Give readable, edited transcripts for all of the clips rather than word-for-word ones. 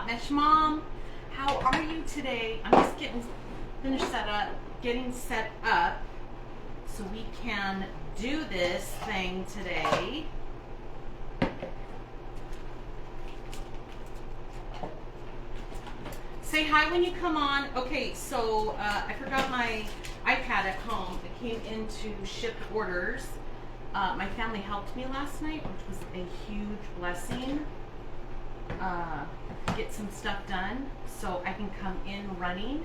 Hot Mesh Mom. How are you today? I'm just getting set up so we can do this thing today. Say hi when you come on. Okay, so I forgot my iPad at home. It came in to ship orders. My family helped me last night, which was a huge blessing. Get some stuff done so I can come in running.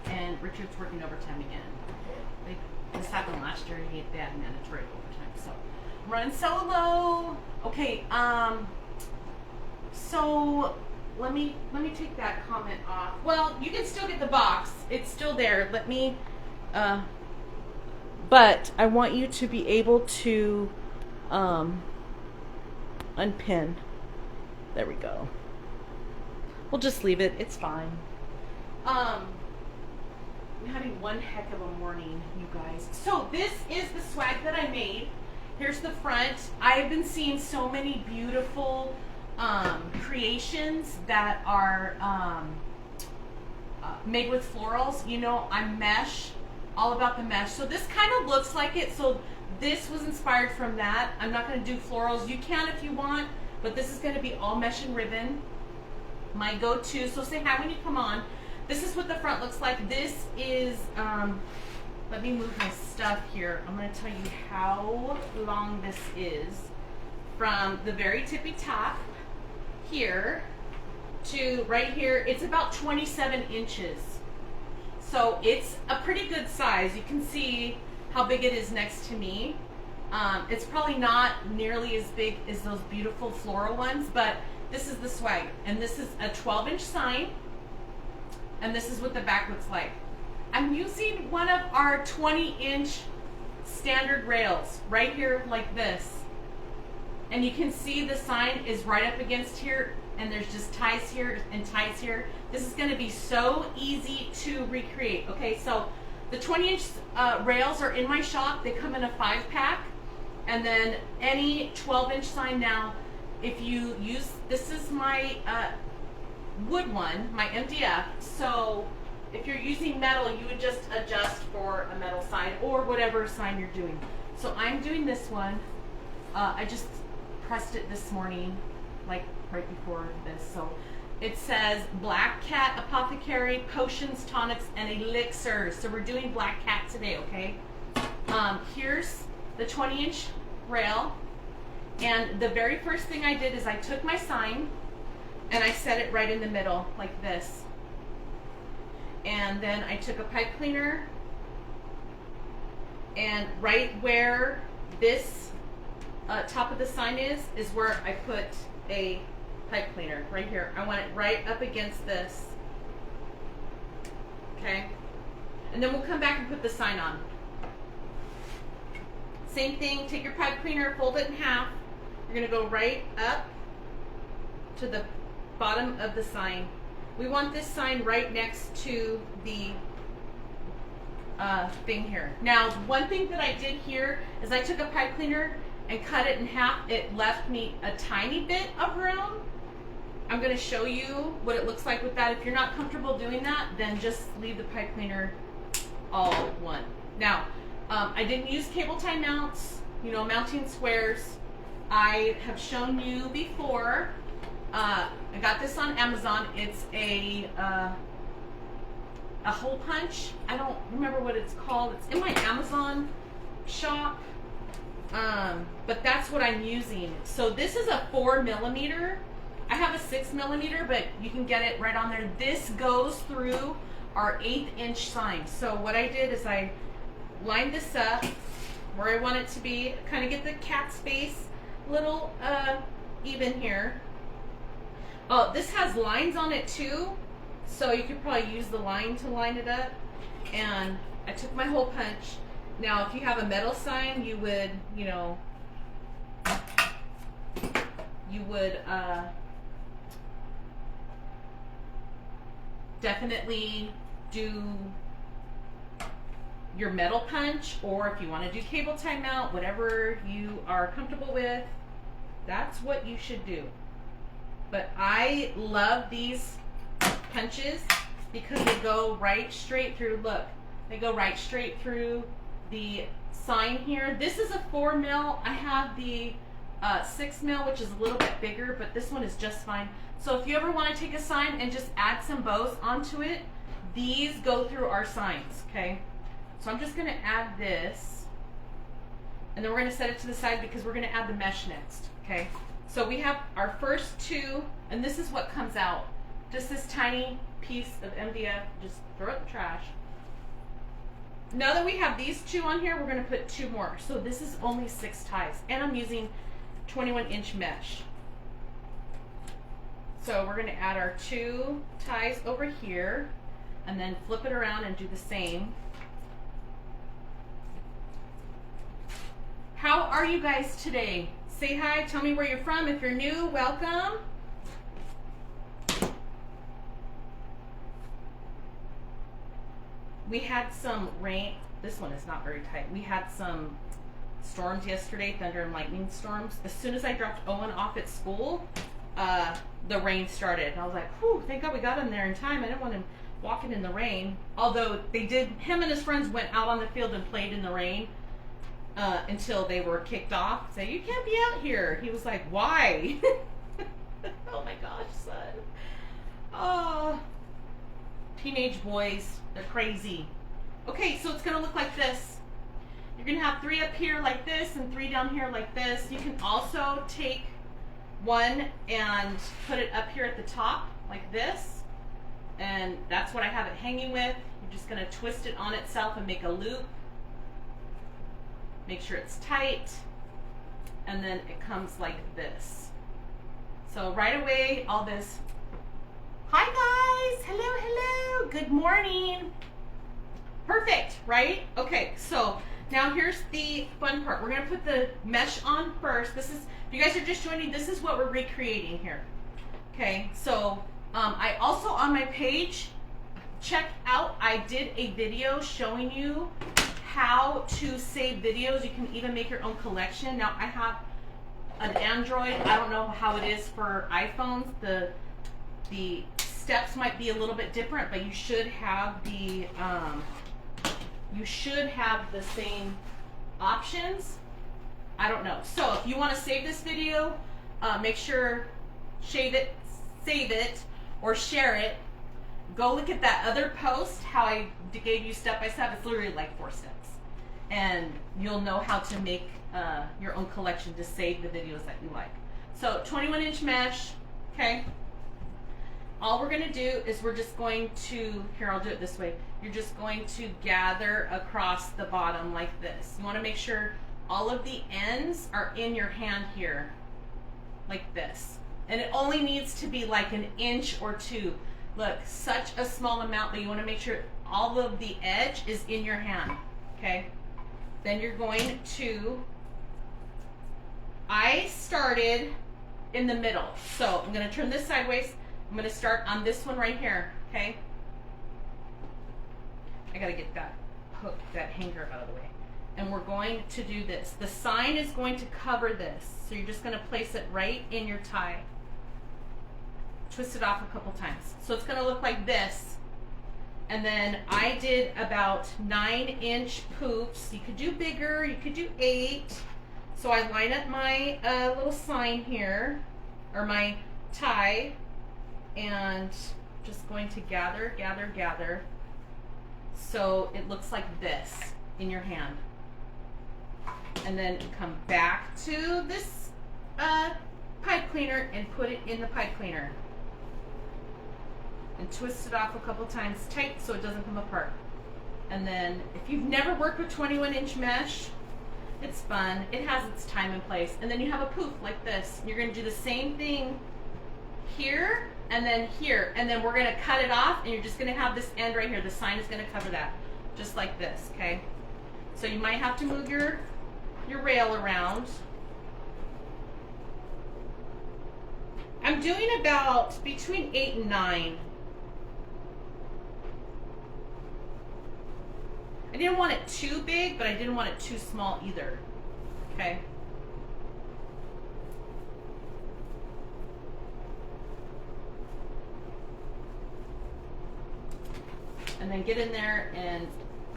And Richard's working overtime again. This happened last year. They had mandatory overtime, so run solo. Okay. So let me take that comment off. Well, you can still get the box. It's still there. Let me. But I want you to be able to unpin. There we go. We'll just leave it. It's fine. I'm having one heck of a morning, you guys. So this is the swag that I made. Here's the front. I've been seeing so many beautiful creations that are made with florals. You know, I'm mesh, all about the mesh. So this kind of looks like it. So this was inspired from that. I'm not going to do florals. You can if you want, but this is going to be all mesh and ribbon. My go-to. So say hi when you come on. This is what the front looks like. This is, let me move my stuff here. I'm going to tell you how long this is. From the very tippy top here to right here, it's about 27 inches. So it's a pretty good size. You can see how big it is next to me. It's probably not nearly as big as those beautiful floral ones, but this is the swag. And this is a 12-inch sign. And this is what the back looks like. I'm using one of our 20-inch standard rails right here like this. And you can see the sign is right up against here, and there's just ties here and ties here. This is going to be so easy to recreate. Okay, so the 20-inch rails are in my shop. They come in a 5-pack. And then any 12-inch sign now, if you use, this is my wood one, my MDF. So if you're using metal, you would just adjust for a metal sign or whatever sign you're doing. So I'm doing this one. I just pressed it this morning, like right before this. So it says Black Cat Apothecary Potions, Tonics, and Elixirs. So we're doing Black Cat today, okay? Here's the 20-inch rail. And the very first thing I did is I took my sign and I set it right in the middle like this. And then I took a pipe cleaner, and right where this top of the sign is where I put a pipe cleaner, right here. I want it right up against this. Okay? And then we'll come back and put the sign on. Same thing, take your pipe cleaner, fold it in half. You're going to go right up to the bottom of the sign. We want this sign right next to the thing here. Now, one thing that I did here is I took a pipe cleaner and cut it in half. It left me a tiny bit of room. I'm going to show you what it looks like with that. If you're not comfortable doing that, then just leave the pipe cleaner all one. Now, I didn't use cable tie mounts, you know, mounting squares. I have shown you before. I got this on Amazon. It's a hole punch. I don't remember what it's called. It's in my Amazon shop. But that's what I'm using. So this is a 4mm. I have a 6mm, but you can get it right on there. This goes through our 1/8-inch sign. So what I did is I lined this up where I want it to be, kind of get the cat space a little even here. Oh, this has lines on it too, so you could probably use the line to line it up. And I took my hole punch. Now, if you have a metal sign, you would, you know, definitely do your metal punch, or if you want to do cable tie mount, whatever you are comfortable with, that's what you should do. But I love these punches because they go right straight through. Look, they go right straight through the sign here. This is a 4 mil. I have the 6 mil, which is a little bit bigger, but this one is just fine. So if you ever want to take a sign and just add some bows onto it, these go through our signs, okay? So I'm just going to add this, and then we're going to set it to the side because we're going to add the mesh next, okay? So we have our first two, and this is what comes out. Just this tiny piece of MDF, just throw it in the trash. Now that we have these two on here, we're going to put 2 more. So this is only 6 ties, and I'm using 21-inch mesh. So we're going to add our 2 ties over here, and then flip it around and do the same. How are you guys today? Say hi, tell me where you're from. If you're new, welcome. We had some rain. This one is not very tight. We had some storms yesterday, thunder and lightning storms. As soon as I dropped Owen off at school, the rain started. And I was like, whew, thank God we got him there in time. I didn't want him walking in the rain. Although they did, him and his friends went out on the field and played in the rain until they were kicked off. Say, you can't be out here. He was like, why? Oh my gosh, son. Oh, teenage boys, they're crazy. Okay, so it's gonna look like this. You're gonna have 3 up here like this and 3 down here like this. You can also take 1 and put it up here at the top like this, and that's what I have it hanging with. You're just gonna twist it on itself and make a loop. Make sure it's tight, and then it comes like this. So right away, all this, hi guys, hello, hello, good morning. Perfect, right? Okay, so now here's the fun part. We're gonna put the mesh on first. This is, if you guys are just joining, this is what we're recreating here. Okay, so I also on my page, check out, I did a video showing you how to save videos. You can even make your own collection. Now I have an Android. I don't know how it is for iPhones. The steps might be a little bit different, but you should have the same options. I don't know. So if you want to save this video, make sure save it, or share it. Go look at that other post, how I gave you step by step. It's literally like 4 steps, and you'll know how to make your own collection to save the videos that you like. So 21-inch mesh, okay. All we're gonna do is we're just going to, here, I'll do it this way. You're just going to gather across the bottom like this. You wanna make sure all of the ends are in your hand here, like this. And it only needs to be like 1 inch or 2. Look, such a small amount, but you wanna make sure all of the edge is in your hand, okay? Then you're going to, I started in the middle. So I'm gonna turn this sideways. I'm gonna start on this one right here, okay? I gotta get that hook, that hanger out of the way. And we're going to do this. The sign is going to cover this. So you're just gonna place it right in your tie. Twist it off a couple times. So it's gonna look like this. And then I did about 9-inch poofs. You could do bigger, you could do 8. So I line up my little sign here, or my tie, and just going to gather, gather, gather. So it looks like this in your hand. And then come back to this pipe cleaner and put it in the pipe cleaner. And twist it off a couple times tight so it doesn't come apart. And then if you've never worked with 21-inch mesh, it's fun. It has its time and place. And then you have a poof like this. You're gonna do the same thing here and then here. And then we're gonna cut it off, and you're just gonna have this end right here. The sign is gonna cover that, just like this, okay? So you might have to move your rail around. I'm doing about between 8 and 9. I didn't want it too big, but I didn't want it too small either, okay? and then get in there and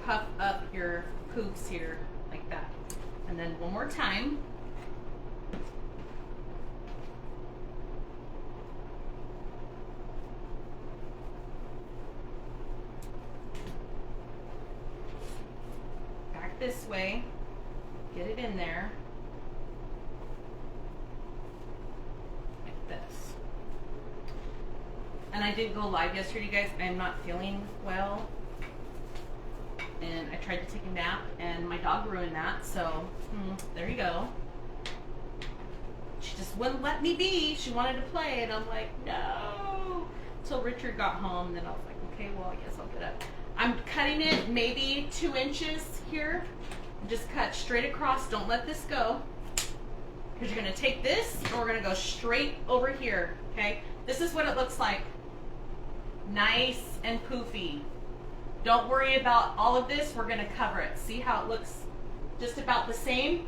puff up your poofs here like that. And then one more time. Back this way, get it in there. Like this. And I didn't go live yesterday, you guys. I'm not feeling well. And I tried to take a nap, and my dog ruined that, so there you go. She just wouldn't let me be. She wanted to play, and I'm like, no. Till Richard got home, and then I was like, okay, well, I guess I'll get up. I'm cutting it maybe 2 inches here. Just cut straight across. Don't let this go. Because you're going to take this, and we're going to go straight over here, okay? This is what it looks like. Nice and poofy. Don't worry about all of this. We're going to cover it. See how it looks just about the same?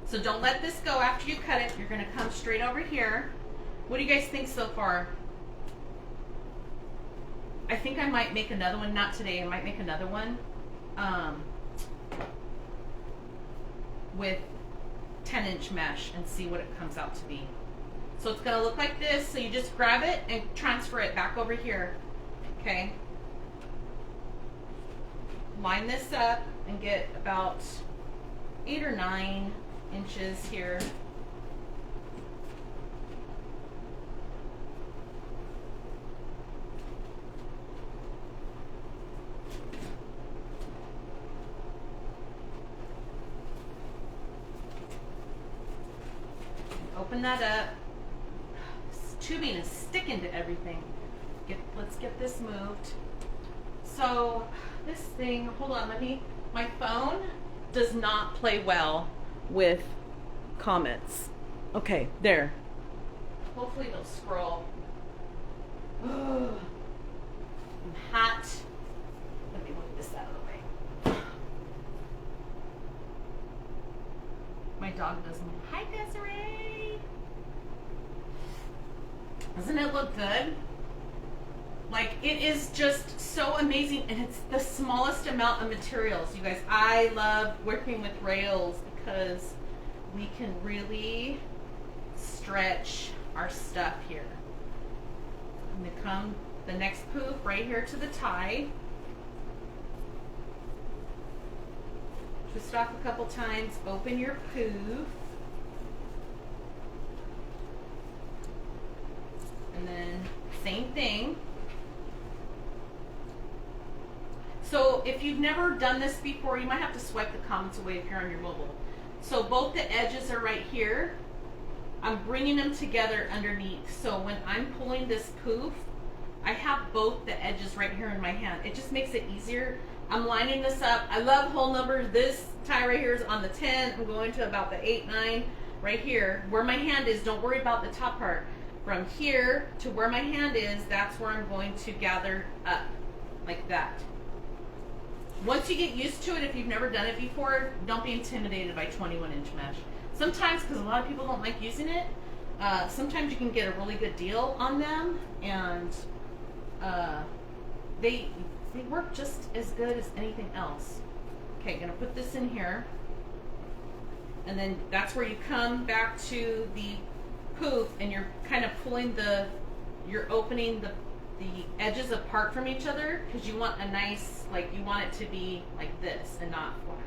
So don't let this go after you cut it. You're going to come straight over here. What do you guys think so far? I think I might make another one. Not today. I might make another one with 10-inch mesh and see what it comes out to be. So it's going to look like this. So you just grab it and transfer it back over here. Okay. Line this up and get about 8 or 9 inches here. Open that up. This tubing is sticking to everything. Let's get this moved. So this thing, hold on, my phone does not play well with comments. Okay, there. Hopefully they'll scroll. I'm hot. Let me move this out of the way. My dog doesn't. Hi, Desiree. Doesn't it look good? Like, it is just so amazing, and it's the smallest amount of materials, you guys. I love working with rails because we can really stretch our stuff here. I'm going to come the next poof right here to the tie. Twist off a couple times, open your poof. And then same thing. So if you've never done this before, you might have to swipe the comments away if you're on your mobile. So both the edges are right here. I'm bringing them together underneath. So when I'm pulling this poof, I have both the edges right here in my hand. It just makes it easier. I'm lining this up. I love whole numbers. This tie right here is on the 10. I'm going to about the 8, 9 right here. Where my hand is, don't worry about the top part. From here to where my hand is, that's where I'm going to gather up, like that. Once you get used to it, if you've never done it before, don't be intimidated by 21-inch mesh. Sometimes, because a lot of people don't like using it, sometimes you can get a really good deal on them, and they work just as good as anything else. Okay, I'm going to put this in here, and then that's where you come back to the poof, and you're kind of pulling you're opening the edges apart from each other, because you want a nice, like, you want it to be like this and not flat.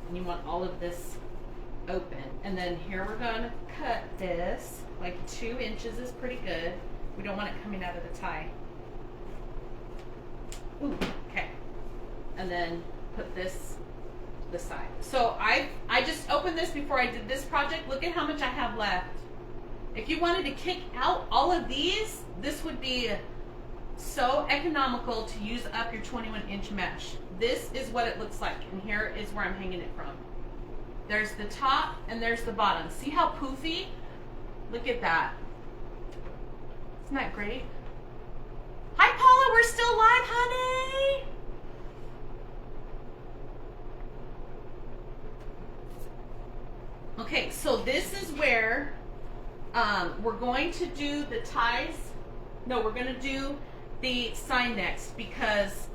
And you want all of this open. And then here we're going to cut this, like 2 inches is pretty good. We don't want it coming out of the tie. Ooh, okay. And then put this side. So I just opened this before I did this project. Look at how much I have left. If you wanted to kick out all of these, this would be so economical to use up your 21-inch mesh. This is what it looks like, and here is where I'm hanging it from. There's the top and there's the bottom. See how poofy? Look at that. Isn't that great? Hi, Paula, we're still live, honey. Okay, so this is where we're going to do the ties. No, we're going to do the sign next, because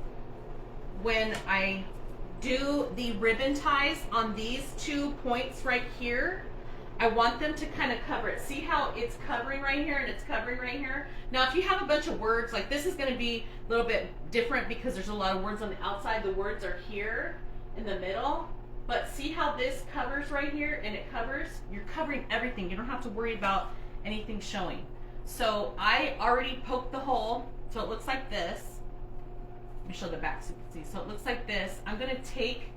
when I do the ribbon ties on these 2 points right here, I want them to kind of cover it. See how it's covering right here and it's covering right here? Now, if you have a bunch of words, like this is going to be a little bit different because there's a lot of words on the outside. The words are here in the middle. But see how this covers right here and it covers? You're covering everything. You don't have to worry about anything showing. So I already poked the hole, so it looks like this. Let me show the back so you can see. So it looks like this. I'm going to take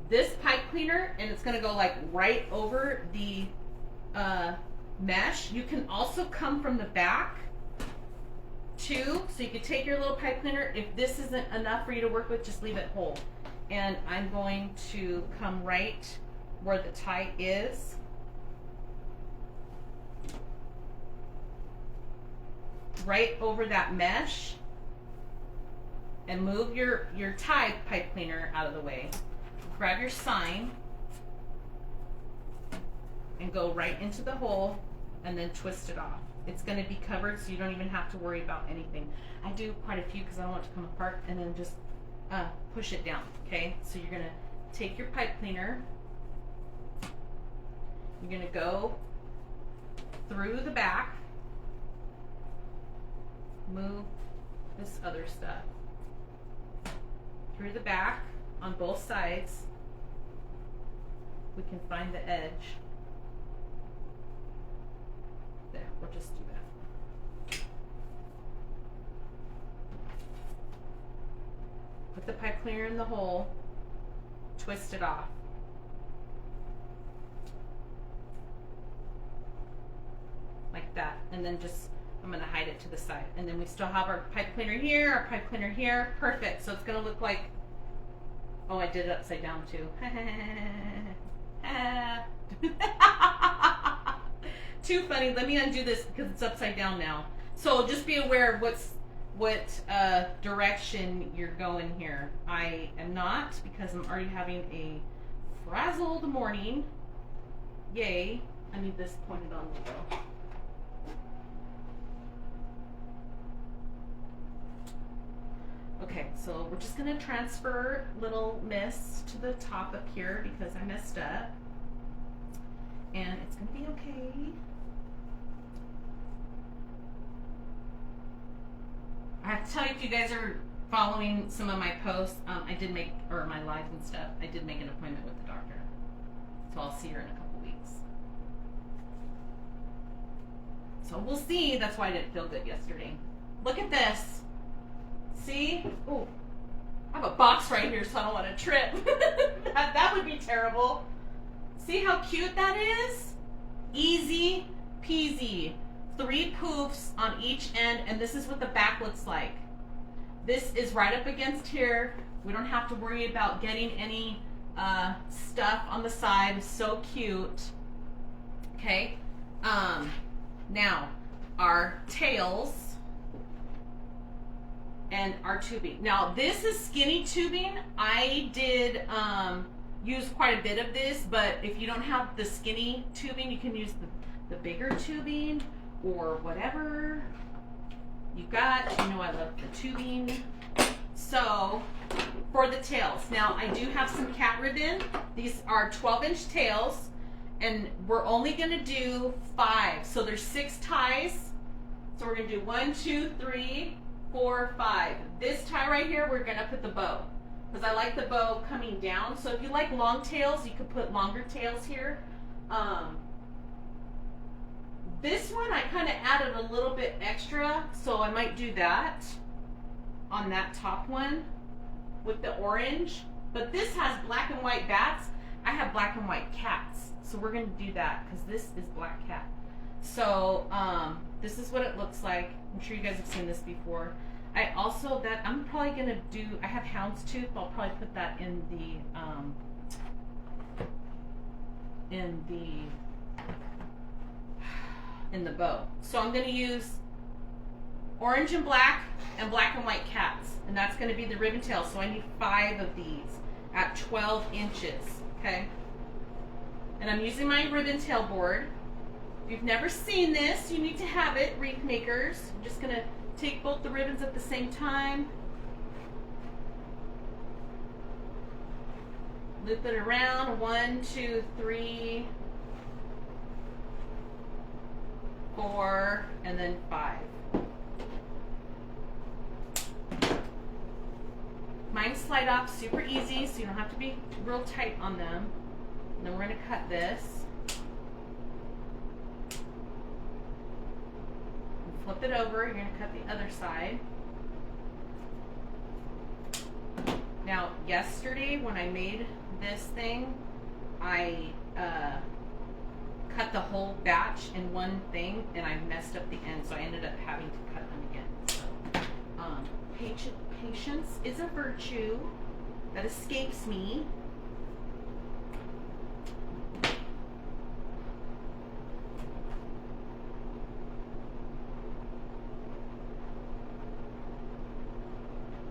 this pipe cleaner and it's going to go like right over the mesh. You can also come from the back too. So you can take your little pipe cleaner. If this isn't enough for you to work with, just leave it whole. And I'm going to come right where the tie is. Right over that mesh. And move your tie pipe cleaner out of the way. Grab your sign and go right into the hole and then twist it off. It's going to be covered so you don't even have to worry about anything. I do quite a few because I don't want it to come apart, and then just push it down. Okay, so you're going to take your pipe cleaner, you're going to go through the back, move this other stuff through the back on both sides. We can find the edge. There, we'll just do that. Put the pipe cleaner in the hole, twist it off. Like that, and then just, I'm going to hide it to the side. And then we still have our pipe cleaner here, our pipe cleaner here. Perfect. So it's going to look like, oh, I did it upside down too. Too funny. Let me undo this because it's upside down now. So just be aware of what direction you're going here. I am not, because I'm already having a frazzled morning. Yay. I need this pointed on the wheel. Okay, so we're just going to transfer Little Miss to the top up here because I messed up. And it's going to be okay. I have to tell you, if you guys are following some of my posts, I did make, or my lives and stuff, I did make an appointment with the doctor. So I'll see her in a couple weeks. So we'll see. That's why I didn't feel good yesterday. Look at this. See? Oh, I have a box right here, so I don't want to trip. that would be terrible. See how cute that is? Easy peasy. 3 poofs on each end, and this is what the back looks like. This is right up against here. We don't have to worry about getting any stuff on the side. So cute. Okay. Now, our tails and our tubing. Now, this is skinny tubing. I did use quite a bit of this, but if you don't have the skinny tubing, you can use the bigger tubing or whatever you got. You know I love the tubing. So, for the tails. Now, I do have some cat ribbon. These are 12-inch tails, and we're only going to do 5. So, there's 6 ties. So, we're going to do 1, 2, 3, 4, 5. This tie right here, we're going to put the bow, because I like the bow coming down. So, if you like long tails, you could put longer tails here. This one, I kind of added a little bit extra, so I might do that on that top one with the orange. But this has black and white bats. I have black and white cats, so we're going to do that because this is black cat. So this is what it looks like. I'm sure you guys have seen this before. I also, I'm probably going to do, I have houndstooth. I'll probably put that in the bow. So I'm going to use orange and black and white cats, and that's going to be the ribbon tail. So I need 5 of these at 12 inches. Okay, and I'm using my ribbon tail board. If you've never seen this, you need to have it, wreath makers. I'm just going to Take both the ribbons at the same time. Loop it around. 1, 2, 3, 4, and then 5. Mine slide off super easy, so you don't have to be real tight on them. And then we're going to cut this. And flip it over. You're going to cut the other side. Now, yesterday when I made this thing, I cut the whole batch in one thing, and I messed up the end, so I ended up having to cut them again. So, patience is a virtue that escapes me.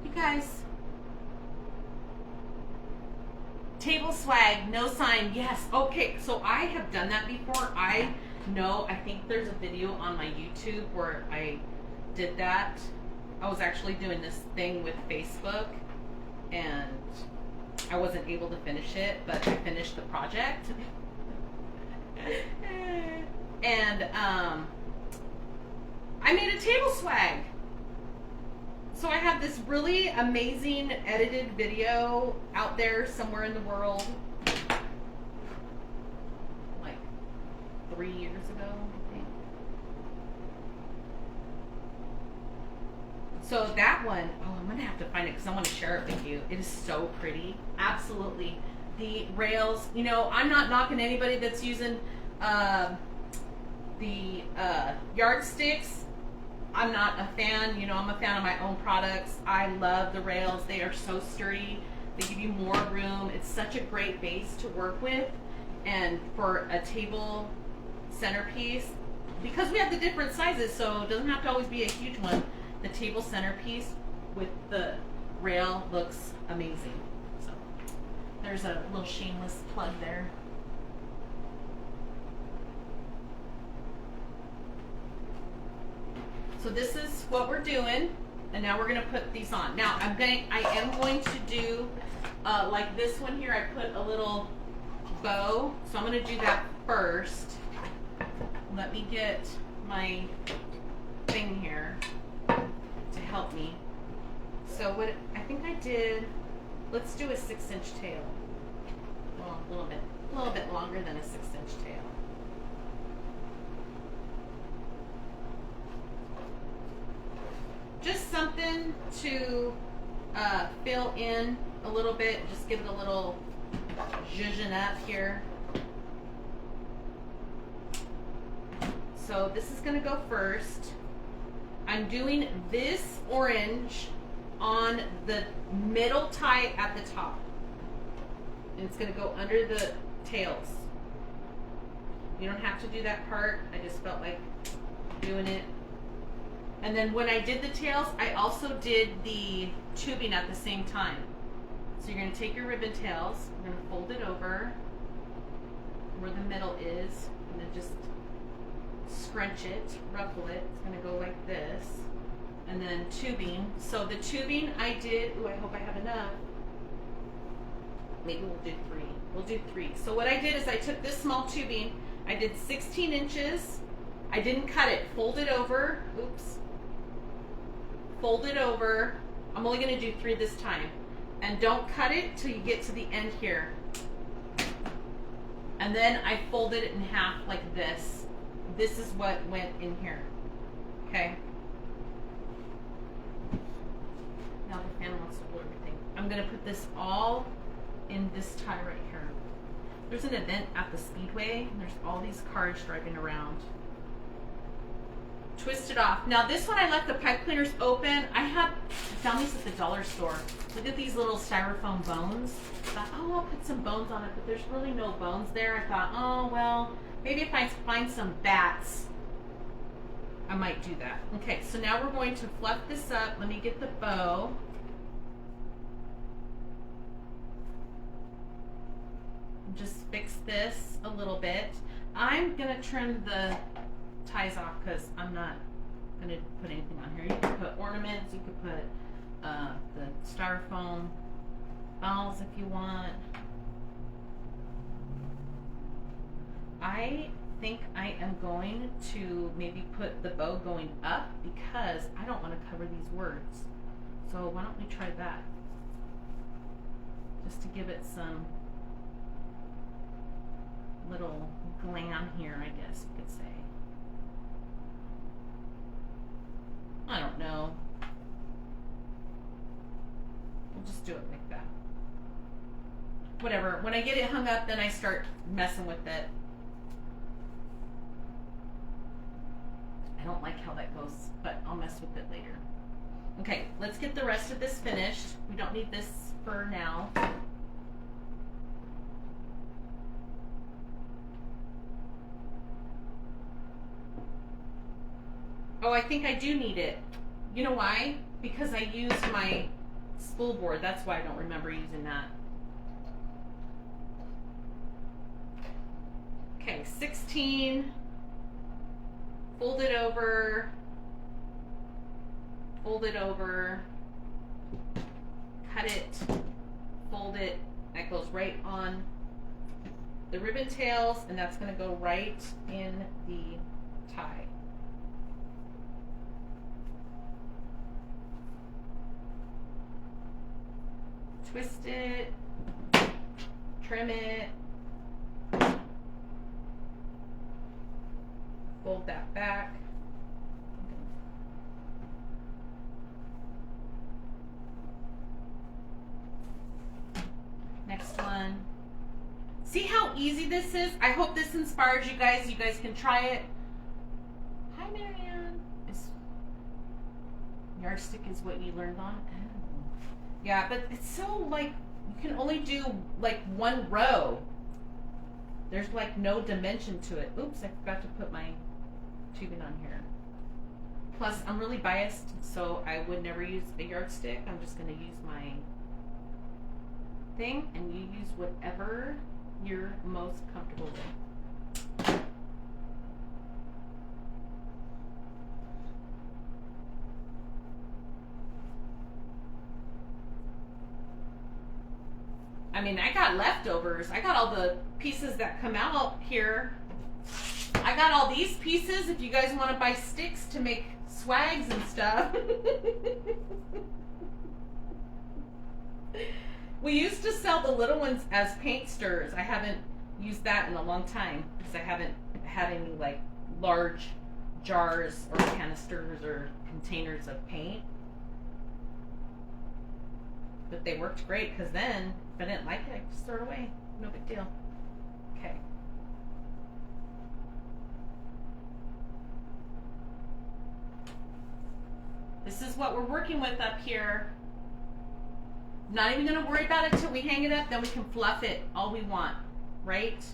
You guys, table swag, no sign, yes. Okay, so I have done that before. I think there's a video on my YouTube where I did that. I was actually doing this thing with Facebook, and I wasn't able to finish it, but I finished the project. And I made a table swag. So I have this really amazing edited video out there somewhere in the world, like 3 years ago, I think. So that one, oh, I'm gonna have to find it because I want to share it with you. It is so pretty, absolutely. The rails, you know, I'm not knocking anybody that's using the yardsticks. I'm not a fan, you know, I'm a fan of my own products. I love the rails. They are so sturdy. They give you more room. It's such a great base to work with. And for a table centerpiece, because we have the different sizes, so it doesn't have to always be a huge one, the table centerpiece with the rail looks amazing. So there's a little shameless plug there. So this is what we're doing, and now we're gonna put these on. Now I am going to do like this one here. I put a little bow, so I'm gonna do that first. Let me get my thing here to help me. So what I think I did, let's do a 6-inch tail. Well, a little bit longer than a 6-inch tail. Just something to fill in a little bit, just give it a little zhuzhin up here. So this is going to go first. I'm doing this orange on the middle tie at the top. And it's going to go under the tails. You don't have to do that part. I just felt like doing it. And then when I did the tails, I also did the tubing at the same time. So you're going to take your ribbon tails, you're going to fold it over where the middle is, and then just scrunch it, ruffle it. It's going to go like this. And then tubing. So the tubing I did, ooh, I hope I have enough. Maybe we'll do 3. We'll do 3. So what I did is I took this small tubing, I did 16 inches. I didn't cut it, fold it over, oops. Fold it over. I'm only going to do 3 this time. And don't cut it till you get to the end here. And then I folded it in half like this. This is what went in here. Okay? Now the fan wants to blow everything. I'm going to put this all in this tie right here. There's an event at the Speedway, and there's all these cars driving around. Twist it off. Now this one I left the pipe cleaners open. I found these at the dollar store. Look at these little styrofoam bones. I thought, oh, I'll put some bones on it, but there's really no bones there. I thought, oh, well, maybe if I find some bats, I might do that. Okay, so now we're going to fluff this up. Let me get the bow. Just fix this a little bit. I'm gonna trim the ties off because I'm not gonna put anything on here. You could put ornaments, you could put the styrofoam balls if you want. I think I am going to maybe put the bow going up because I don't want to cover these words. So why don't we try that? Just to give it some little glam here, I guess you could say. I don't know. We'll just do it like that. Whatever. When I get it hung up, then I start messing with it. I don't like how that goes, but I'll mess with it later. Okay, let's get the rest of this finished. We don't need this for now. Oh, I think I do need it. You know why? Because I used my spool board. That's why I don't remember using that. Okay, 16. Fold it over. Fold it over. Cut it. Fold it. That goes right on the ribbon tails, and that's going to go right in the tie. Twist it, trim it, fold that back. Next one. See how easy this is? I hope this inspires you guys. You guys can try it. Hi, Marianne. Yardstick is what you learned on? Yeah, but it's so like, you can only do like one row. There's like no dimension to it. Oops, I forgot to put my tubing on here. Plus, I'm really biased, so I would never use a yardstick. I'm just going to use my thing, and you use whatever you're most comfortable with. I mean, I got leftovers. I got all the pieces that come out here. I got all these pieces if you guys want to buy sticks to make swags and stuff. We used to sell the little ones as paint stirrers. I haven't used that in a long time because I haven't had any like large jars or canisters or containers of paint. But they worked great because then if I didn't like it, I just throw it away. No big deal. Okay. This is what we're working with up here. Not even going to worry about it till we hang it up, then we can fluff it all we want, right?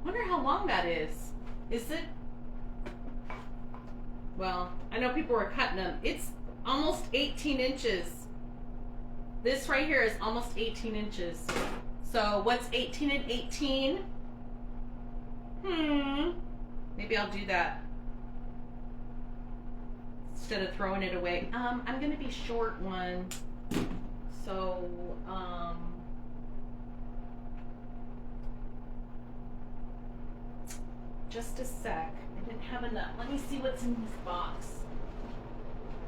Wonder how long that is. Is it? Well, I know people were cutting them. It's almost 18 inches. This right here is almost 18 inches. So what's 18 and 18? Maybe I'll do that instead of throwing it away. I'm gonna be short one. So just a sec. I didn't have enough. Let me see what's in this box.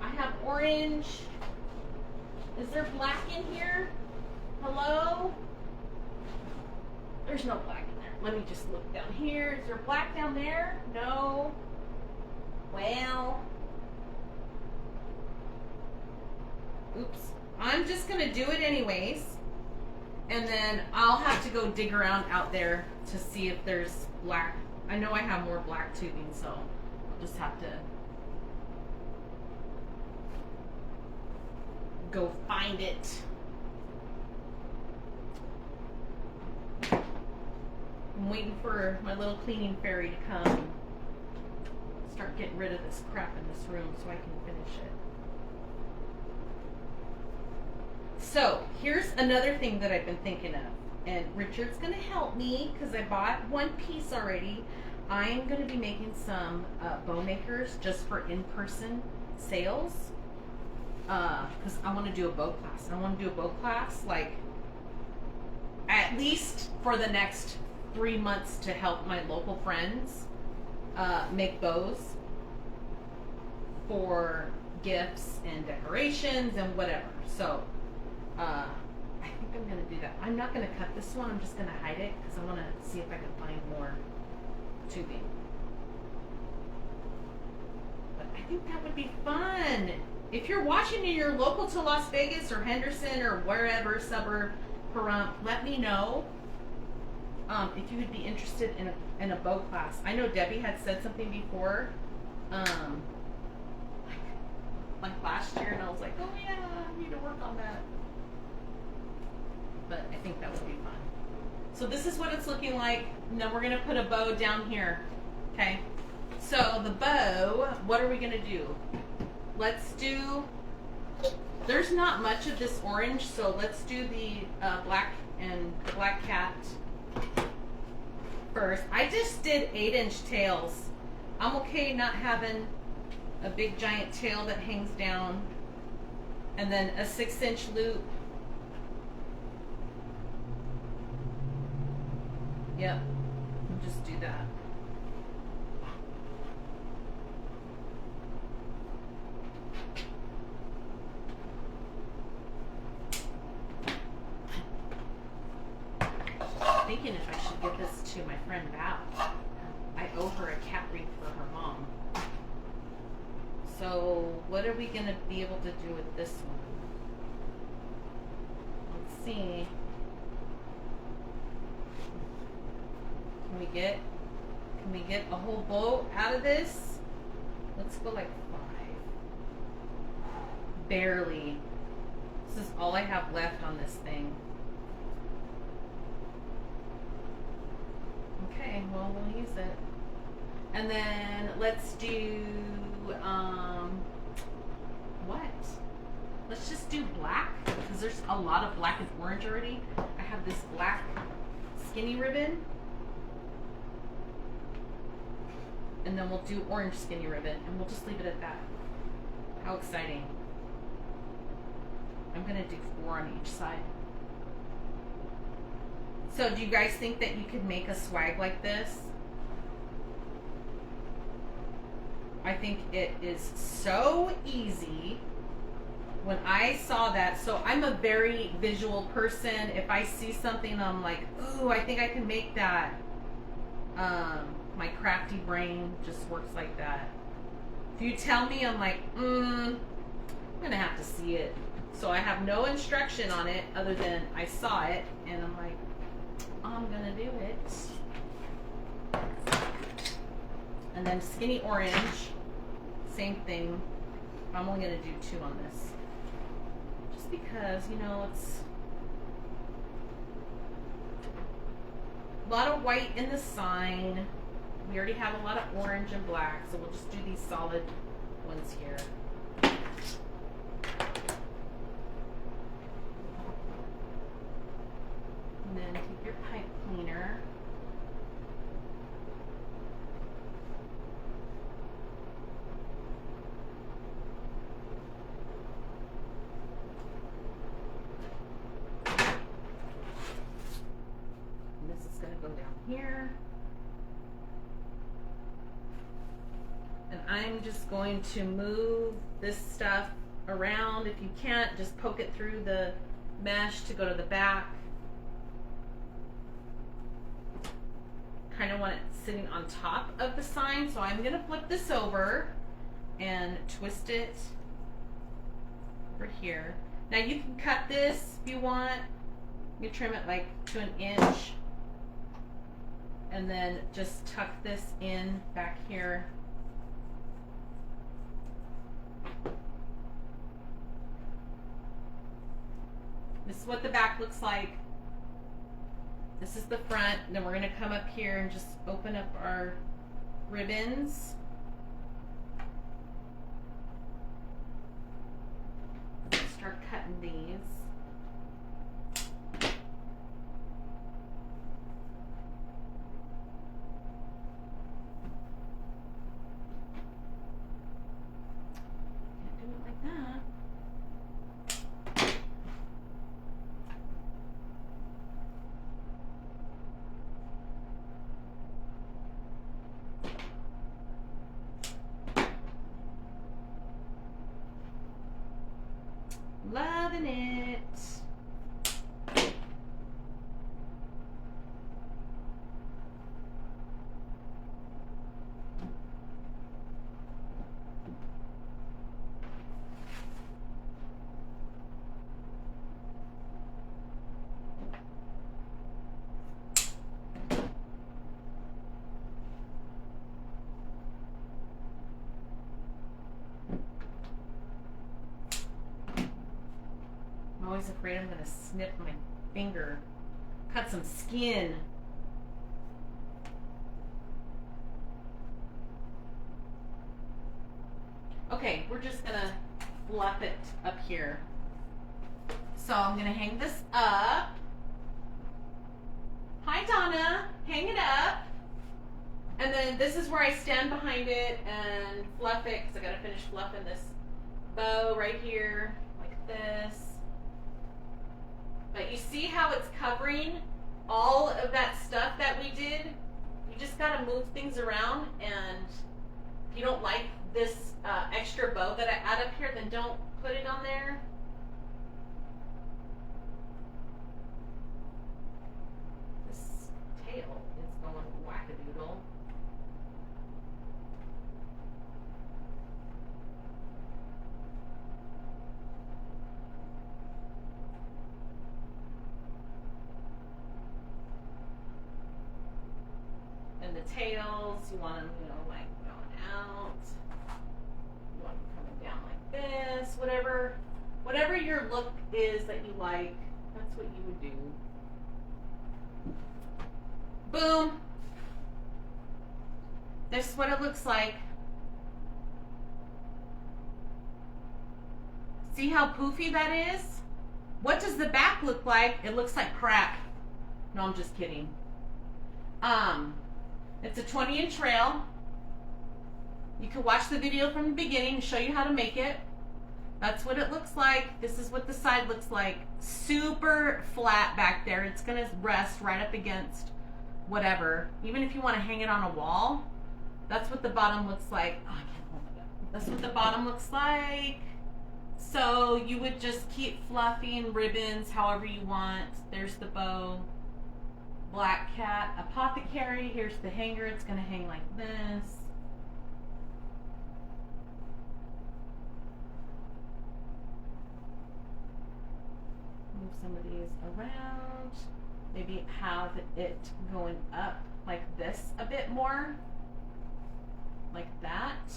I have orange. Is there black in here? Hello? There's no black in there. Let me just look down here. Is there black down there? No. Well. Oops. I'm just going to do it anyways. And then I'll have to go dig around out there to see if there's black. I know I have more black tubing, so I'll just have to go find it. I'm waiting for my little cleaning fairy to come and start getting rid of this crap in this room so I can finish it. So here's another thing that I've been thinking of, and Richard's gonna help me because I bought one piece already. I'm gonna be making some bow makers just for in-person sales, because I want to do a bow class. I want to do a bow class like at least for the next 3 months to help my local friends make bows for gifts and decorations and whatever. So I think I'm gonna do that. I'm not gonna cut this one. I'm just gonna hide it because I want to see if I can find more tubing. But I think that would be fun. If you're watching and you're local to Las Vegas or Henderson or wherever suburb, Pahrump, let me know if you would be interested in a bow class. I know Debbie had said something before, like last year, and I was like, oh yeah, I need to work on that. But I think that would be fun. So this is what it's looking like. Now we're gonna put a bow down here. Okay. So the bow, what are we gonna do? Let's do, there's not much of this orange, so let's do the black and the black cat first. I just did 8-inch tails. I'm okay not having a big giant tail that hangs down, and then a 6-inch loop. Yep, just do that. Thinking if I should give this to my friend Val. I owe her a cat wreath for her mom. So what are we going to be able to do with this one? Let's see. Can we get a whole bow out of this? Let's go like 5. Barely. This is all I have left on this thing. Okay, well, we'll use it. And then let's do, what? Let's just do black, because there's a lot of black and orange already. I have this black skinny ribbon. And then we'll do orange skinny ribbon, and we'll just leave it at that. How exciting. I'm gonna do 4 on each side. So do you guys think that you could make a swag like this? I think it is so easy. When I saw that, so I'm a very visual person. If I see something, I'm like, ooh, I think I can make that. My crafty brain just works like that. If you tell me, I'm like, I'm gonna have to see it. So I have no instruction on it other than I saw it, and I'm like, I'm gonna do it. And then skinny orange, same thing. I'm only gonna do 2 on this. Just because, you know, it's a lot of white in the sign. We already have a lot of orange and black, so we'll just do these solid ones here. And then take your pipe cleaner. And this is going to go down here. And I'm just going to move this stuff around. If you can't, just poke it through the mesh to go to the back. Kind of want it sitting on top of the sign, so I'm going to flip this over and twist it over here. Now you can cut this if you want. You trim it like to 1 inch, and then just tuck this in back here. This is what the back looks like. This is the front, and then we're going to come up here and just open up our ribbons. Start cutting these. Loving it. I'm always afraid I'm going to snip my finger, cut some skin. Okay, we're just going to fluff it up here. So I'm going to hang this up. Hi, Donna. Hang it up. And then this is where I stand behind it and fluff it, because I got to finish fluffing this bow right here, like this. But you see how it's covering all of that stuff that we did? You just got to move things around, and if you don't like this extra bow that I add up here, then don't put it on there. This tail is going wackadoodle. And the tails, you want them, like going out. You want them coming down like this. Whatever your look is that you like, that's what you would do. Boom. This is what it looks like. See how poofy that is? What does the back look like? It looks like crap. No, I'm just kidding. It's a 20-inch rail. You can watch the video from the beginning to show you how to make it. That's what it looks like. This is what the side looks like. Super flat back there. It's going to rest right up against whatever. Even if you want to hang it on a wall, that's what the bottom looks like. Oh, I can't hold it up. That's what the bottom looks like. So you would just keep fluffing ribbons however you want. There's the bow. Black Cat Apothecary. Here's the hanger. It's going to hang like this. Move some of these around. Maybe have it going up like this a bit more. Like that.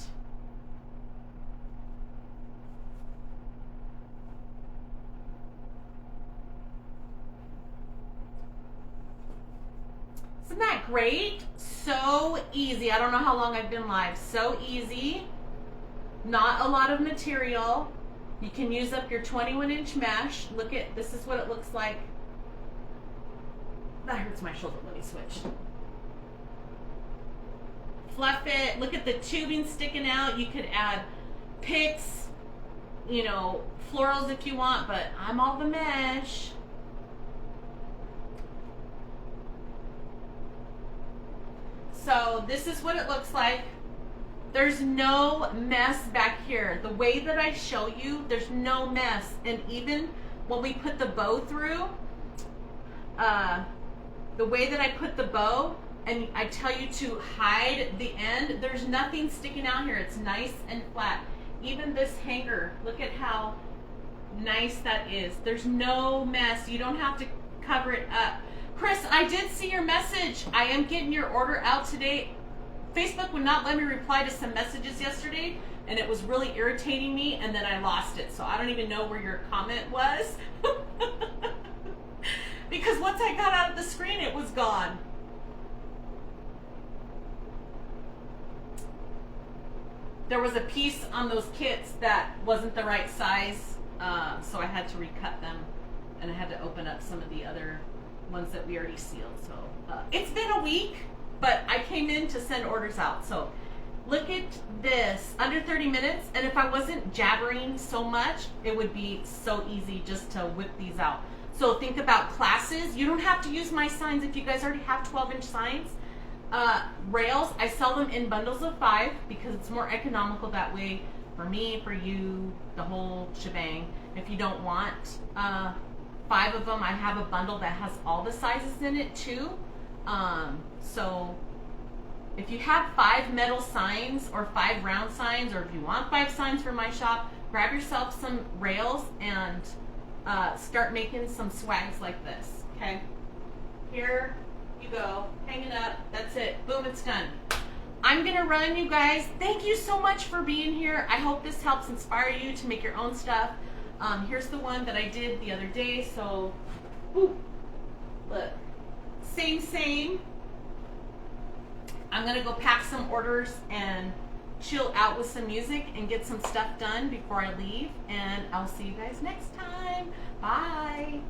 Isn't that great? So easy. I don't know how long I've been live. So easy. Not a lot of material. You can use up your 21-inch mesh. Look at, this is what it looks like. That hurts my shoulder. Let me switch. Fluff it. Look at the tubing sticking out. You could add picks, florals if you want, but I'm all the mesh. So this is what it looks like. There's no mess back here. The way that I show you, there's no mess. And even when we put the bow through, the way that I put the bow, and I tell you to hide the end, there's nothing sticking out here. It's nice and flat. Even this hanger, look at how nice that is. There's no mess. You don't have to cover it up. Chris, I did see your message. I am getting your order out today. Facebook would not let me reply to some messages yesterday, and it was really irritating me, and then I lost it. So I don't even know where your comment was. Because once I got out of the screen, it was gone. There was a piece on those kits that wasn't the right size, so I had to recut them, and I had to open up some of the other ones that we already sealed. So it's been a week, but I came in to send orders out. So look at this, under 30 minutes. And if I wasn't jabbering so much, it would be so easy just to whip these out. So think about classes. You don't have to use my signs if you guys already have 12-inch signs. Rails, I sell them in bundles of 5 because it's more economical that way. for me, for you, the whole shebang. If you don't want 5 of them, I have a bundle that has all the sizes in it too. So if you have 5 metal signs or 5 round signs, or if you want 5 signs for my shop, grab yourself some rails and start making some swags like this. Okay, here you go, hang it up, that's it, boom, it's done. I'm gonna run, you guys. Thank you so much for being here. I hope this helps inspire you to make your own stuff. Here's the one that I did the other day. So, whew, look, same. I'm gonna go pack some orders and chill out with some music and get some stuff done before I leave. And I'll see you guys next time. Bye.